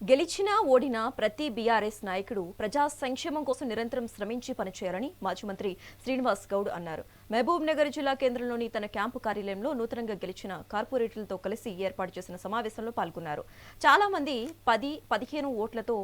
గెలిచినా ఓడినా ప్రతి బీఆర్ఎస్ నాయకుడు ప్రజా సంక్షేమం కోసం నిరంతరం శ్రమించి పనిచేయాలని మాజీ మంత్రి శ్రీనివాస్ గౌడ్ అన్నారు. మహబూబ్ నగర్ జిల్లా కేంద్రంలోని తన క్యాంపు కార్యాలయంలో నూతనంగా గెలిచిన కార్పొరేటర్లతో కలిసి ఏర్పాటు చేసిన సమావేశంలో పాల్గొన్నారు. చాలా మంది 10-15 ఓట్లతో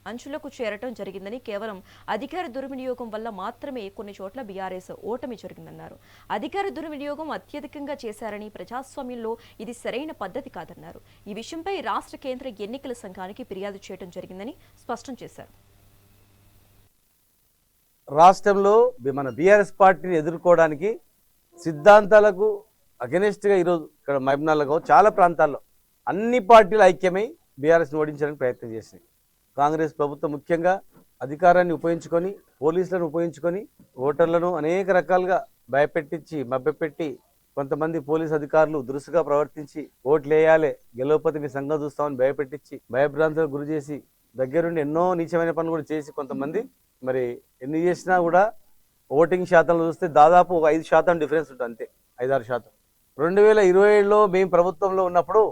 అంచులకు చేరటం జరిగిందని, కేవలం అధికార దుర్వినియోగం వల్ల మాత్రమే కొన్ని చోట్ల బీఆర్ఎస్ ఓటమి జరిగిందన్నారు. అధికార దుర్వినియోగం అత్యధికంగా చేశారని, ప్రజాస్వామ్యంలో ఇది సరైన పద్ధతి కాదన్నారు. ఈ విషయంపై రాష్ట్ర కేంద్ర ఎన్నికల సంఘానికి ఫిర్యాదు చేయడం జరిగిందని స్పష్టం చేశారు. రాష్ట్రంలో మన బీఆర్ఎస్ పార్టీని ఎదుర్కోవడానికి సిద్ధాంతాలకు అగెనిస్ట్గా ఈరోజు ఇక్కడ మహబూబ్నగర్లో చాలా ప్రాంతాల్లో అన్ని పార్టీలు ఐక్యమై బీఆర్ఎస్ని ఓడించడానికి ప్రయత్నం చేసినాయి. కాంగ్రెస్ ప్రభుత్వం ముఖ్యంగా అధికారాన్ని ఉపయోగించుకొని, పోలీసులను ఉపయోగించుకొని ఓటర్లను అనేక రకాలుగా భయపెట్టించి మభ్యపెట్టి, కొంతమంది పోలీసు అధికారులు దురుసుగా ప్రవర్తించి ఓట్లు వేయాలి, గెలవకపోతే మీ సంఘం చూస్తామని భయపెట్టించి భయభ్రాంతులకు గురి చేసి దగ్గరుండి ఎన్నో నీచమైన పనులు కూడా చేసి కొంతమంది మరి ఎన్ని చేసినా కూడా ఓటింగ్ శాతంలో చూస్తే దాదాపు ఒక 5% డిఫరెన్స్ ఉంటుంది, అంతే 5-6%. 2027లో మేము ప్రభుత్వంలో ఉన్నప్పుడు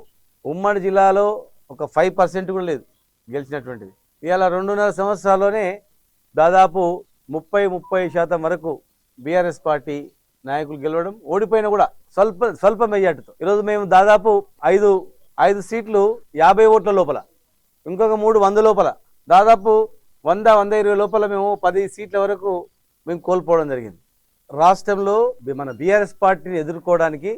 ఉమ్మడి జిల్లాలో ఒక 5% కూడా లేదు గెలిచినటువంటిది. ఇవాళ 2.5 సంవత్సరాల్లోనే దాదాపు 30% వరకు బీఆర్ఎస్ పార్టీ నాయకులు గెలవడం, ఓడిపోయినా కూడా స్వల్ప మెజార్టీతో. ఈరోజు మేము దాదాపు 5 సీట్లు 50 ఓట్ల లోపల, ఇంకొక 3 100 లోపల, దాదాపు 100-120 లోపల మేము 10 సీట్ల వరకు మేము కోల్పోవడం జరిగింది. రాష్ట్రంలో మన బీఆర్ఎస్ పార్టీని ఎదుర్కోవడానికి